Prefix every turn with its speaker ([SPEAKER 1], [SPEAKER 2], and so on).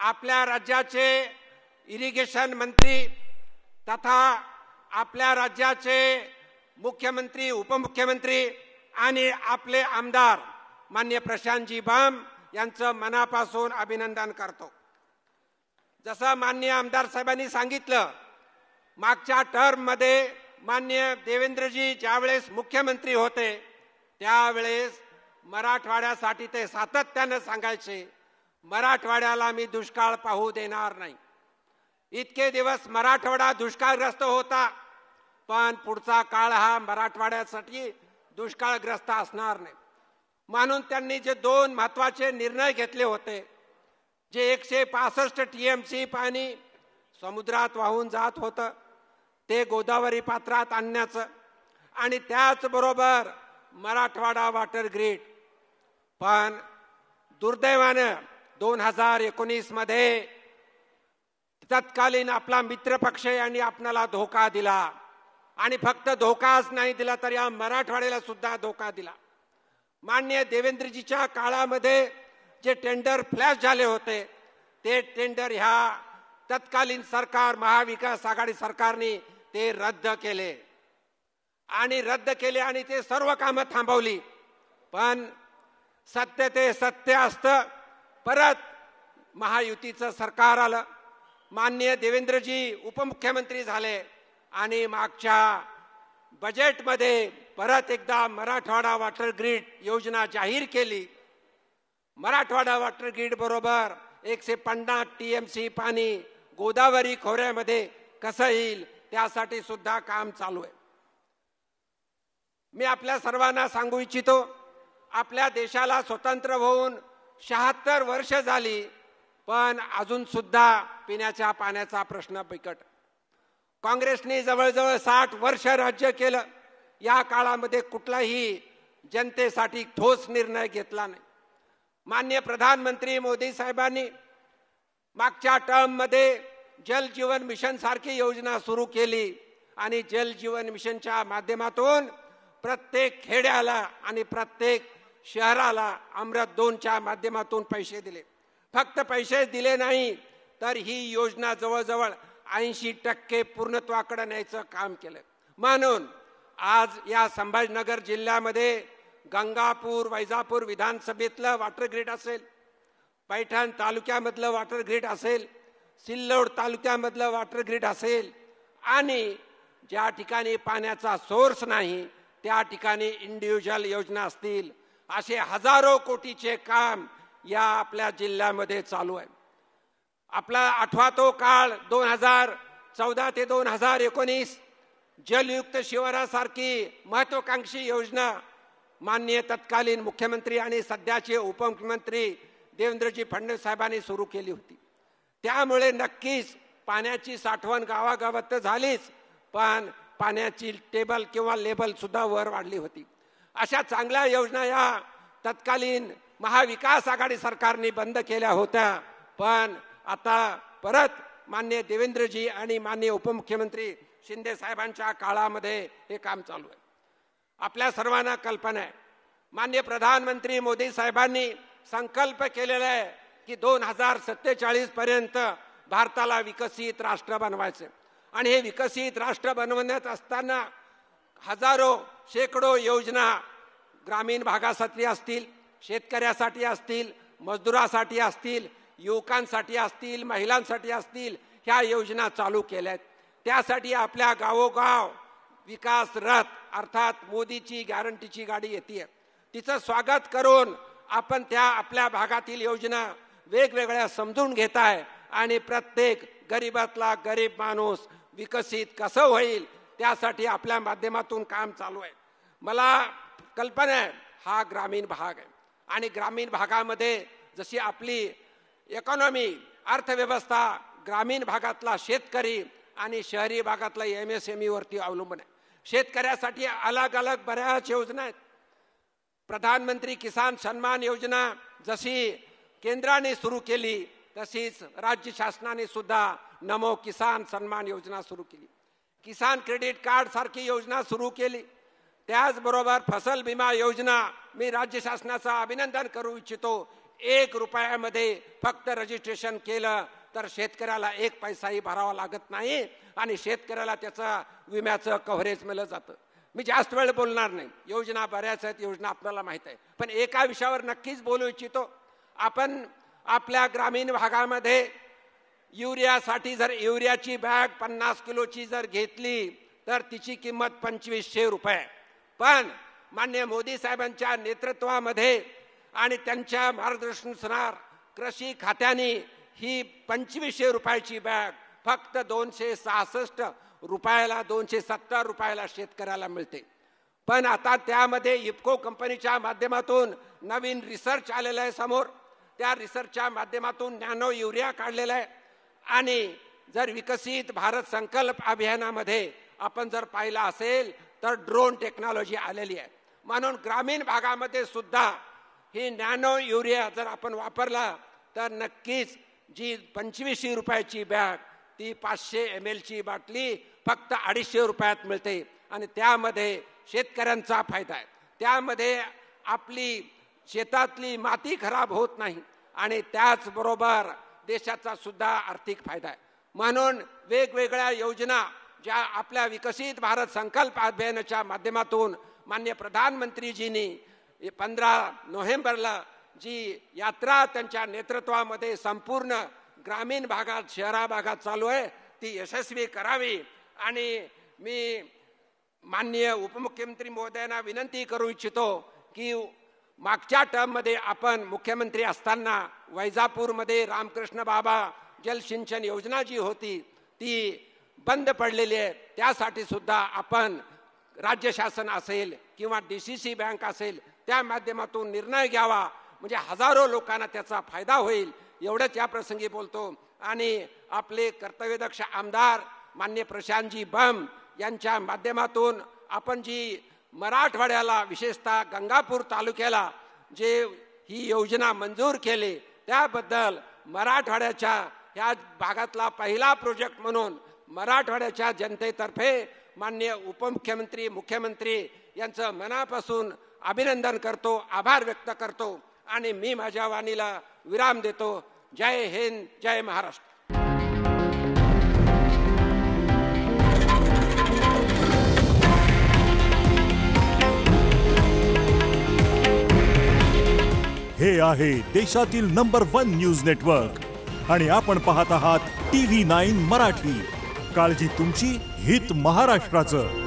[SPEAKER 1] आपल्या राज्याचे इरिगेशन मंत्री तथा आपल्या राज्याचे मुख्यमंत्री, उपमुख्यमंत्री आणि आपले आमदार माननीय प्रशांतजी भाम यांचं मनापासून अभिनंदन करतो। जसं माननीय आमदार साहेबांनी सांगितलं, मागच्या टर्म मध्ये माननीय देवेंद्रजी ज्यावेळेस मुख्यमंत्री होते त्यावेळेस मराठवाड्यासाठी ते सातत्याने सांगायचे, मराठवाड्याला मी दुष्काळ पाहू देणार नाही। इतके दिवस मराठवाडा दुष्काळग्रस्त होता, पण पुढचा काळ हा मराठवाड्यासाठी दुष्काळग्रस्त असणार नाही। म्हणून त्यांनी जे दोन महत्त्वाचे निर्णय घेतले होते, जे 165 टीएमसी पाणी समुद्रात वाहून जात होतं ते गोदावरी पात्रात आणण्याचं आणि त्याचबरोबर मराठवाडा वॉटर ग्रीड। पण दुर्दैवाने 2019 मध्ये तत्कालीन आपला मित्रपक्ष यांनी आपल्याला धोका दिला आणि फक्त धोकाच नाही दिला तर या मराठवाड्याला सुद्धा धोका दिला। माननीय देवेंद्रजीच्या काळामध्ये जे टेंडर फ्लॅश झाले होते ते टेंडर ह्या तत्कालीन सरकार महाविकास आघाडी सरकारने ते रद्द केले आणि ते सर्व कामं थांबवली। पण सत्य ते सत्य असतं, परत महायुतीचं सरकार आलं, माननीय देवेंद्रजी उपमुख्यमंत्री झाले आणि मागच्या बजेटमध्ये परत एकदा मराठवाडा वॉटर ग्रीड योजना जाहीर केली। मराठवाडा वॉटर ग्रीड बरोबर 150 टीएमसी पाणी गोदावरी खोऱ्यामध्ये कसं येईल त्यासाठी सुद्धा काम चालू आहे। मी आपल्या सर्वांना सांगू इच्छितो, आपल्या देशाला स्वतंत्र होऊन 76 वर्ष झाली, पण अजून सुद्धा पिण्याच्या पाण्याचा प्रश्न बिकट। काँग्रेसने जवळजवळ 60 वर्ष राज्य केलं, या काळामध्ये कुठलाही जनतेसाठी ठोस निर्णय घेतला नाही। माननीय प्रधानमंत्री मोदी साहेबांनी मागच्या टर्म मध्ये जल जीवन मिशन सारखी योजना सुरू केली आणि जल जीवन मिशनच्या माध्यमातून प्रत्येक खेड्याला आणि प्रत्येक शहराला अमृत 2च्या माध्यमातून पैसे दिले। फक्त पैसे दिले नाही तर ही योजना जवळजवळ 80% पूर्णत्वाकडे न्यायचं काम केलं। म्हणून आज या संभाजीनगर जिल्ह्यामध्ये गंगापूर वैजापूर विधानसभेतलं वॉटर ग्रीड असेल, पैठण तालुक्यामधलं वॉटर ग्रीड असेल, सिल्लोड तालुक्यामधलं वॉटर ग्रीड असेल आणि ज्या ठिकाणी पाण्याचा सोर्स नाही त्या ठिकाणी इंडिव्हिज्युअल योजना असतील, असे हजारो कोटीचे काम या आपल्या जिल्ह्यामध्ये चालू आहे। आपला आठवा तो काळ 2014 ते 2019 जलयुक्त शिवारासारखी महत्वाकांक्षी योजना माननीय तत्कालीन मुख्यमंत्री आणि सध्याचे उपमुख्यमंत्री देवेंद्रजी फडणवीस साहेबांनी सुरू केली होती। त्यामुळे नक्कीच पाण्याची साठवण गावागावात तर झालीच, पण पाण्याची टेबल किंवा लेबल सुद्धा वर वाढली होती। अशा चांगल्या योजना या तत्कालीन महाविकास आघाडी सरकारने बंद केल्या होत्या, पण आता परत माननीय देवेंद्रजी आणि माननीय उपमुख्यमंत्री शिंदे साहेबांच्या काळामध्ये हे काम चालू आहे। आपल्या सर्वांना कल्पना आहे, माननीय प्रधानमंत्री मोदी साहेबांनी संकल्प केलेला आहे की 2047 पर्यंत भारताला विकसित राष्ट्र बनवायचे आणि हे विकसित राष्ट्र बनवण्यात असताना हजारो शेकडो योजना ग्रामीण भागासाठी असतील, शेतकऱ्यासाठी असतील, मजदुरासाठी असतील, युवकांसाठी असतील, महिलांसाठी असतील, ह्या योजना चालू केल्या आहेत। त्यासाठी आपल्या गावोगाव विकास रथ अर्थात मोदीची गॅरंटीची गाडी येते, तिचं स्वागत करून आपण त्या आपल्या भागातील योजना वेगवेगळ्या समजून घेताय आणि प्रत्येक गरीबातला गरीब माणूस विकसित कसं होईल त्यासाठी आपल्या माध्यमातून काम चालू आहे। मला कल्पना आहे हा ग्रामीण भाग आहे आणि ग्रामीण भागामध्ये जशी आपली इकॉनॉमी अर्थव्यवस्था ग्रामीण भागातला शेतकरी आणि शहरी भागातला MSME वरती अवलंबून आहे। शेतकऱ्यासाठी अलग अलग बऱ्याच योजना आहेत। प्रधानमंत्री किसान सन्मान योजना जशी केंद्राने सुरू केली तशीच राज्य शासनाने सुद्धा नमो किसान सन्मान योजना सुरू केली, किसान क्रेडिट कार्ड सारखी योजना सुरू केली। त्याचबरोबर फसल विमा योजना मी राज्य शासनाचं अभिनंदन करू इच्छितो, 1 रुपयामध्ये फक्त रजिस्ट्रेशन केलं तर शेतकऱ्याला 1 पैसाही भरावा लागत नाही आणि शेतकऱ्याला त्याचं विम्याचं कव्हरेज मिळलं जातं. मी जास्त वेळ बोलणार नाही, योजना बऱ्याच आहेत, योजना आपल्याला माहित आहे, पण एका विषयावर नक्कीच बोलू इच्छितो. आपण आपल्या ग्रामीण भागामध्ये युरियासाठी जर युरियाची बॅग 50 किलोची जर घेतली तर तिची किंमत 2500 रुपये. पण माननीय मोदी साहेबांच्या नेतृत्वामध्ये आणि त्यांच्या मार्गदर्शनानुसार कृषी खात्याने ही 2500 रुपयाची बॅग फक्त 266 रुपयाला 270 रुपयाला शेतकऱ्याला मिळते. पण आता त्यामध्ये इफ्को कंपनीच्या माध्यमातून नवीन रिसर्च आलेला आहे समोर. त्या रिसर्चच्या माध्यमातून नॅनो युरिया काढलेला आहे आणि जर विकसित भारत संकल्प अभियानामध्ये आपण जर पाहिलं असेल तर ड्रोन टेक्नॉलॉजी आलेली आहे. म्हणून ग्रामीण भागामध्ये सुद्धा ही नॅनो युरिया जर आपण वापरला तर नक्कीच जी 2500 रुपयाची बॅग ती 500 ml ची बाटली फक्त 250 रुपयात मिळते आणि त्यामध्ये शेतकऱ्यांचा फायदा आहे. त्यामध्ये आपली शेतातली माती खराब होत नाही आणि त्याचबरोबर देशाचा सुद्धा आर्थिक फायदा आहे. म्हणून वेगवेगळ्या योजना ज्या आपल्या विकसित भारत संकल्प अभियानाच्या माध्यमातून माननीय प्रधानमंत्रीजींनी 15 नोव्हेंबरला जी यात्रा त्यांच्या नेतृत्वामध्ये संपूर्ण ग्रामीण भागात शहरा भागात चालू आहे ती यशस्वी करावी. आणि मी माननीय उपमुख्यमंत्री महोदयांना विनंती करू इच्छितो की मागच्या टर्ममध्ये आपण मुख्यमंत्री असताना वैजापूरमध्ये रामकृष्ण बाबा जलसिंचन योजना जी होती ती बंद पडलेली आहे. त्यासाठी सुद्धा आपण राज्य शासन असेल किंवा DCC बँक असेल त्या माध्यमातून निर्णय घ्यावा, म्हणजे हजारो लोकांना त्याचा फायदा होईल. एवढंच या प्रसंगी बोलतो. आणि आपले कर्तव्यदक्ष आमदार माननीय प्रशांतजी बम यांच्या माध्यमातून आपण जी मराठवाड्याला विशेषतः गंगापूर तालुक्याला जे ही योजना मंजूर केली त्याबद्दल मराठवाड्याच्या ह्या भागातला पहिला प्रोजेक्ट म्हणून मराठवाड्याच्या जनतेतर्फे माननीय उपमुख्यमंत्री मुख्यमंत्री यांचं मनापासून अभिनंदन करतो, आभार व्यक्त करतो आणि मी माझ्या वाणीला विराम देतो. जय हिंद, जय महाराष्ट्र.
[SPEAKER 2] हे आहे देशातील नंबर 1 न्यूज नेटवर्क आणि आपण पाहत आहात TV9 मराठी. काळजी तुमची, हित महाराष्ट्राचं.